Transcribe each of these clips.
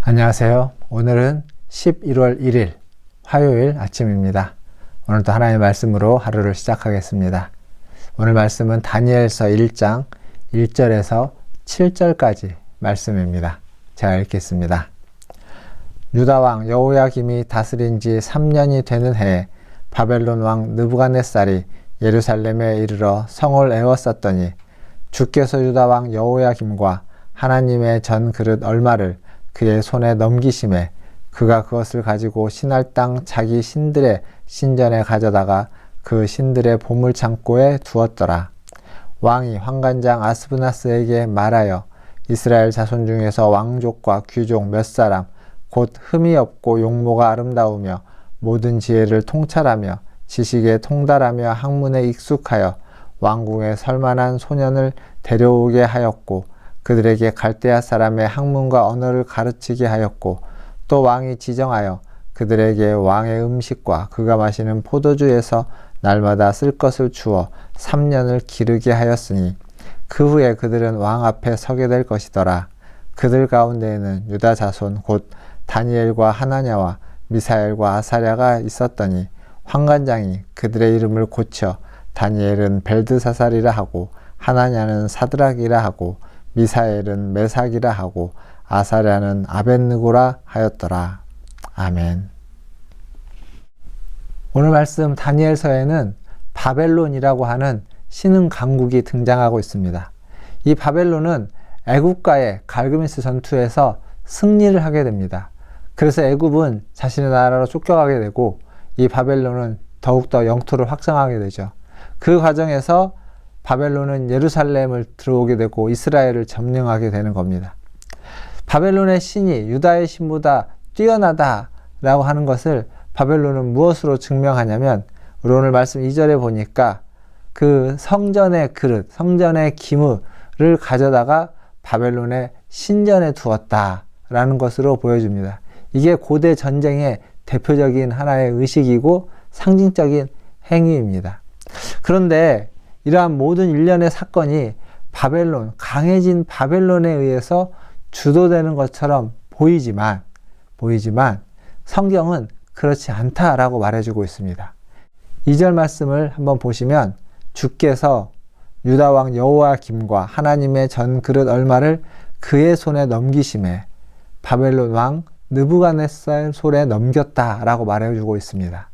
안녕하세요. 오늘은 11월 1일 화요일 아침입니다. 오늘도 하나님의 말씀으로 하루를 시작하겠습니다. 오늘 말씀은 다니엘서 1장 1절에서 7절까지 말씀입니다. 제가 읽겠습니다. 유다 왕 여호야김이 다스린 지 3년이 되는 해에 바벨론 왕 느부갓네살이 예루살렘에 이르러 성을 에워쌌더니 주께서 유다 왕 여호야김과 하나님의 전 그릇 얼마를 그의 손에 넘기심에 그가 그것을 가지고 신할 땅 자기 신들의 신전에 가져다가 그 신들의 보물창고에 두었더라. 왕이 환관장 아스브나스에게 말하여 이스라엘 자손 중에서 왕족과 귀족 몇 사람 곧 흠이 없고 용모가 아름다우며 모든 지혜를 통찰하며 지식에 통달하며 학문에 익숙하여 왕궁에 설만한 소년을 데려오게 하였고 그들에게 갈대아 사람의 학문과 언어를 가르치게 하였고 또 왕이 지정하여 그들에게 왕의 음식과 그가 마시는 포도주에서 날마다 쓸 것을 주어 3년을 기르게 하였으니 그 후에 그들은 왕 앞에 서게 될 것이더라. 그들 가운데에는 유다 자손 곧 다니엘과 하나냐와 미사엘과 아사랴가 있었더니 환관장이 그들의 이름을 고쳐 다니엘은 벨드사살이라 하고 하나냐는 사드락이라 하고 미사엘은 메삭이라 하고 아사랴는 아벳느고라 하였더라. 아멘. 오늘 말씀 다니엘서에는 바벨론이라고 하는 신흥 강국이 등장하고 있습니다. 이 바벨론은 애굽과의 갈그미스 전투에서 승리를 하게 됩니다. 그래서 애굽은 자신의 나라로 쫓겨가게 되고 이 바벨론은 더욱더 영토를 확장하게 되죠. 그 과정에서 바벨론은 예루살렘을 들어오게 되고 이스라엘을 점령하게 되는 겁니다. 바벨론의 신이 유다의 신보다 뛰어나다라고 하는 것을 바벨론은 무엇으로 증명하냐면 우리 오늘 말씀 2절에 보니까 그 성전의 그릇, 성전의 기물을 가져다가 바벨론의 신전에 두었다라는 것으로 보여줍니다. 이게 고대 전쟁의 대표적인 하나의 의식이고 상징적인 행위입니다. 그런데 이러한 모든 일련의 사건이 바벨론, 강해진 바벨론에 의해서 주도되는 것처럼 보이지만 성경은 그렇지 않다라고 말해주고 있습니다. 2절 말씀을 한번 보시면 주께서 유다 왕 여호야김과 하나님의 전 그릇 얼마를 그의 손에 넘기심에 바벨론 왕 느부갓네살 손에 넘겼다라고 말해주고 있습니다.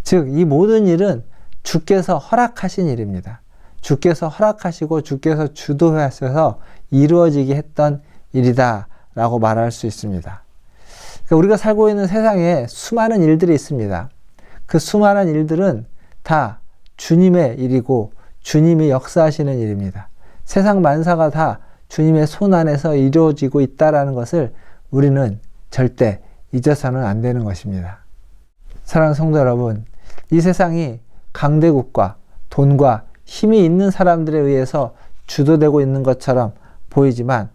즉 이 모든 일은 주께서 허락하신 일입니다. 주께서 허락하시고 주께서 주도하셔서 이루어지게 했던 일이다 라고 말할 수 있습니다. 그러니까 우리가 살고 있는 세상에 수많은 일들이 있습니다. 그 수많은 일들은 다 주님의 일이고 주님이 역사하시는 일입니다. 세상 만사가 다 주님의 손 안에서 이루어지고 있다는 것을 우리는 절대 잊어서는 안 되는 것입니다. 사랑하는 성도 여러분, 이 세상이 강대국과 돈과 힘이 있는 사람들에 의해서 주도되고 있는 것처럼 보이지만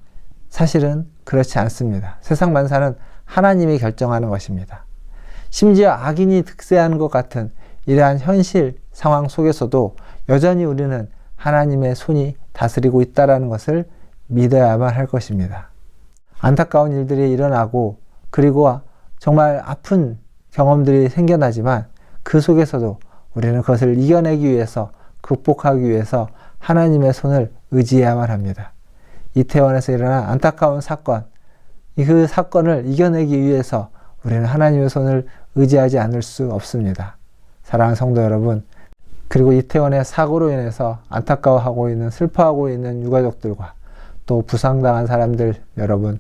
사실은 그렇지 않습니다. 세상 만사는 하나님이 결정하는 것입니다. 심지어 악인이 득세하는 것 같은 이러한 현실 상황 속에서도 여전히 우리는 하나님의 손이 다스리고 있다는 것을 믿어야만 할 것입니다. 안타까운 일들이 일어나고 그리고 정말 아픈 경험들이 생겨나지만 그 속에서도 우리는 그것을 이겨내기 위해서 극복하기 위해서 하나님의 손을 의지해야만 합니다. 이태원에서 일어난 안타까운 사건, 그 사건을 이겨내기 위해서 우리는 하나님의 손을 의지하지 않을 수 없습니다. 사랑하는 성도 여러분, 그리고 이태원의 사고로 인해서 안타까워하고 있는, 슬퍼하고 있는 유가족들과 또 부상당한 사람들 여러분,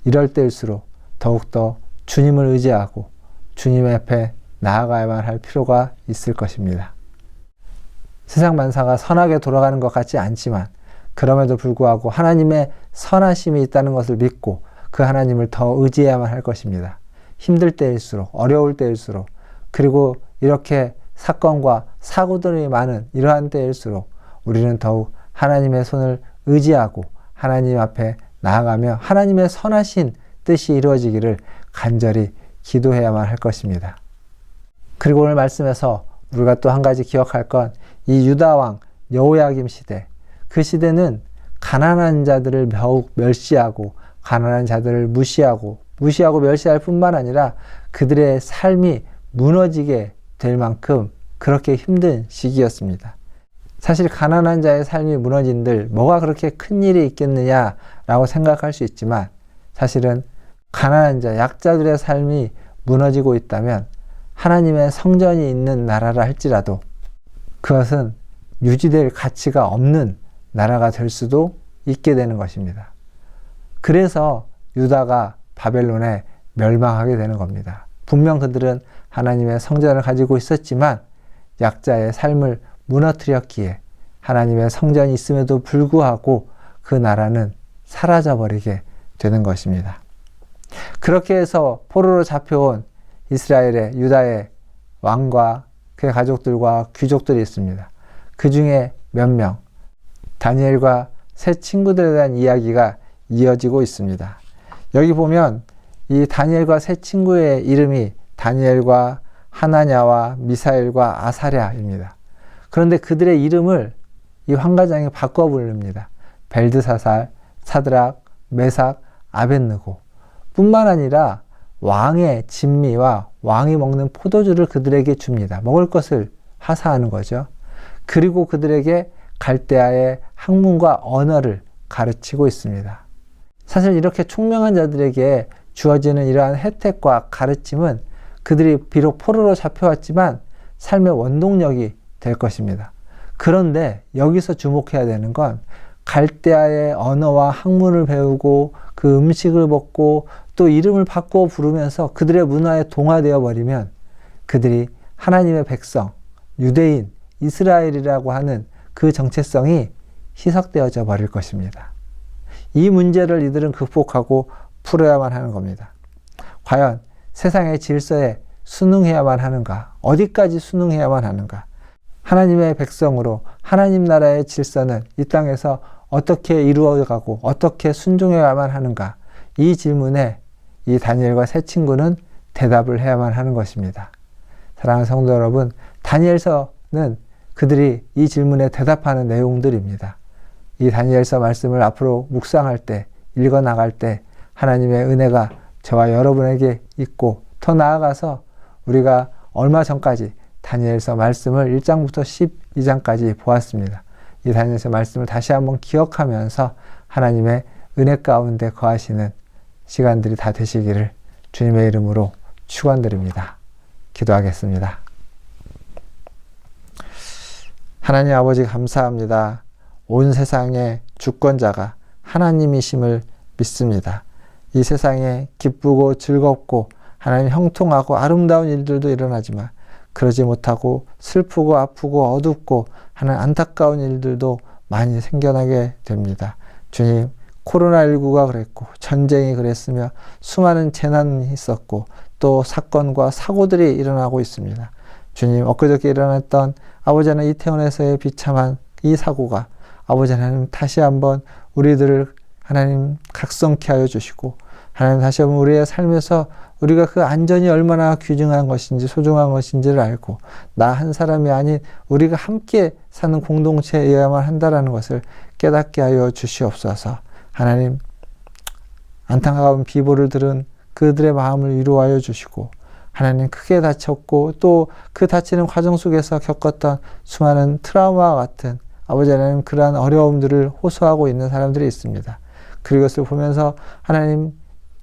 이럴 때일수록 더욱더 주님을 의지하고 주님 앞에 나아가야만 할 필요가 있을 것입니다. 세상 만사가 선하게 돌아가는 것 같지 않지만 그럼에도 불구하고 하나님의 선하심이 있다는 것을 믿고 그 하나님을 더 의지해야만 할 것입니다. 힘들 때일수록, 어려울 때일수록, 그리고 이렇게 사건과 사고들이 많은 이러한 때일수록 우리는 더욱 하나님의 손을 의지하고 하나님 앞에 나아가며 하나님의 선하신 뜻이 이루어지기를 간절히 기도해야만 할 것입니다. 그리고 오늘 말씀에서 우리가 또 한 가지 기억할 건 이 유다 왕 여호야김 시대, 그 시대는 가난한 자들을 더욱 멸시하고 가난한 자들을 무시하고 무시하고 멸시할 뿐만 아니라 그들의 삶이 무너지게 될 만큼 그렇게 힘든 시기였습니다. 사실 가난한 자의 삶이 무너진들 뭐가 그렇게 큰 일이 있겠느냐라고 생각할 수 있지만, 사실은 가난한 자, 약자들의 삶이 무너지고 있다면 하나님의 성전이 있는 나라라 할지라도 그것은 유지될 가치가 없는 나라가 될 수도 있게 되는 것입니다. 그래서 유다가 바벨론에 멸망하게 되는 겁니다. 분명 그들은 하나님의 성전을 가지고 있었지만 약자의 삶을 무너뜨렸기에 하나님의 성전이 있음에도 불구하고 그 나라는 사라져버리게 되는 것입니다. 그렇게 해서 포로로 잡혀온 이스라엘의 유다의 왕과 그의 가족들과 귀족들이 있습니다. 그 중에 몇 명, 다니엘과 세 친구들에 대한 이야기가 이어지고 있습니다. 여기 보면 이 다니엘과 세 친구의 이름이 다니엘과 하나냐와 미사엘과 아사랴입니다. 그런데 그들의 이름을 이 환가장이 바꿔 부릅니다. 벨드사살, 사드락, 메삭, 아벳느고. 뿐만 아니라 왕의 진미와 왕이 먹는 포도주를 그들에게 줍니다. 먹을 것을 하사하는 거죠. 그리고 그들에게 갈대아의 학문과 언어를 가르치고 있습니다. 사실 이렇게 총명한 자들에게 주어지는 이러한 혜택과 가르침은 그들이 비록 포로로 잡혀왔지만 삶의 원동력이 될 것입니다. 그런데 여기서 주목해야 되는 건 갈대아의 언어와 학문을 배우고 그 음식을 먹고 또 이름을 바꾸어 부르면서 그들의 문화에 동화되어 버리면 그들이 하나님의 백성, 유대인, 이스라엘이라고 하는 그 정체성이 희석되어져 버릴 것입니다. 이 문제를 이들은 극복하고 풀어야만 하는 겁니다. 과연 세상의 질서에 순응해야만 하는가? 어디까지 순응해야만 하는가? 하나님의 백성으로 하나님 나라의 질서는 이 땅에서 어떻게 이루어가고 어떻게 순종해야만 하는가? 이 질문에 이 다니엘과 세 친구는 대답을 해야만 하는 것입니다. 사랑하는 성도 여러분, 다니엘서는 그들이 이 질문에 대답하는 내용들입니다. 이 다니엘서 말씀을 앞으로 묵상할 때, 읽어나갈 때 하나님의 은혜가 저와 여러분에게 있고, 더 나아가서 우리가 얼마 전까지 다니엘서 말씀을 1장부터 12장까지 보았습니다. 이 다니엘서 말씀을 다시 한번 기억하면서 하나님의 은혜 가운데 거하시는 시간들이 다 되시기를 주님의 이름으로 축원드립니다. 기도하겠습니다. 하나님 아버지 감사합니다. 온 세상의 주권자가 하나님이심을 믿습니다. 이 세상에 기쁘고 즐겁고 하나님 형통하고 아름다운 일들도 일어나지만 그러지 못하고 슬프고 아프고 어둡고 하는 안타까운 일들도 많이 생겨나게 됩니다. 주님, 코로나19가 그랬고 전쟁이 그랬으며 수많은 재난이 있었고 또 사건과 사고들이 일어나고 있습니다. 주님, 엊그저께 일어났던 아버지 하나님 이태원에서의 비참한 이 사고가 아버지 하나님 다시 한번 우리들을 하나님 각성케 하여 주시고, 하나님 다시 한번 우리의 삶에서 우리가 그 안전이 얼마나 귀중한 것인지 소중한 것인지를 알고 나 한 사람이 아닌 우리가 함께 사는 공동체여야만 한다라는 것을 깨닫게 하여 주시옵소서. 하나님, 안타까운 비보를 들은 그들의 마음을 위로하여 주시고, 하나님 크게 다쳤고 또 그 다치는 과정 속에서 겪었던 수많은 트라우마와 같은 아버지 하나님 그러한 어려움들을 호소하고 있는 사람들이 있습니다. 그것을 보면서 하나님,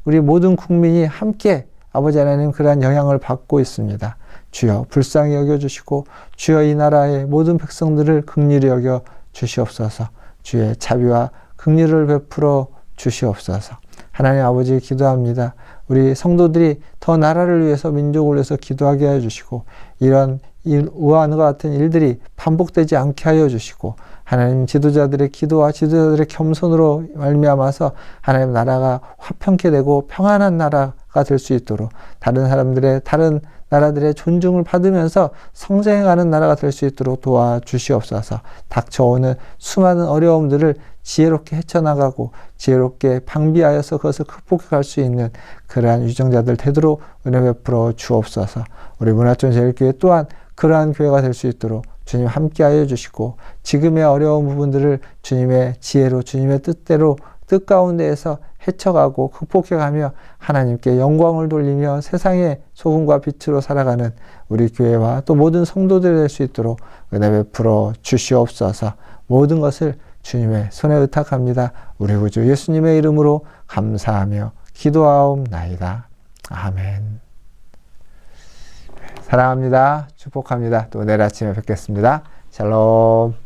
우리 모든 국민이 함께 아버지 하나님 그러한 영향을 받고 있습니다. 주여 불쌍히 여겨주시고 주여 이 나라의 모든 백성들을 긍휼히 여겨 주시옵소서. 주의 자비와 긍휼을 베풀어 주시옵소서. 하나님 아버지 기도합니다. 우리 성도들이 더 나라를 위해서 민족을 위해서 기도하게 하여 주시고 이런 우와 같은 일들이 반복되지 않게 하여 주시고 하나님 지도자들의 기도와 지도자들의 겸손으로 말미암아서 하나님 나라가 화평케 되고 평안한 나라가 될 수 있도록 다른 나라들의 존중을 받으면서 성장해가는 나라가 될 수 있도록 도와주시옵소서. 닥쳐오는 수많은 어려움들을 지혜롭게 헤쳐나가고 지혜롭게 방비하여서 그것을 극복할 수 있는 그러한 유정자들 되도록 은혜 베풀어 주옵소서. 우리 문화촌제일교회 또한 그러한 교회가 될 수 있도록 주님 함께하여 주시고 지금의 어려운 부분들을 주님의 지혜로 주님의 뜻대로 뜻 가운데에서 헤쳐가고 극복해가며 하나님께 영광을 돌리며 세상의 소금과 빛으로 살아가는 우리 교회와 또 모든 성도들이 될 수 있도록 은혜 베풀어 주시옵소서. 모든 것을 주님의 손에 의탁합니다. 우리 구주 예수님의 이름으로 감사하며 기도하옵나이다. 아멘. 사랑합니다. 축복합니다. 또 내일 아침에 뵙겠습니다. 샬롬.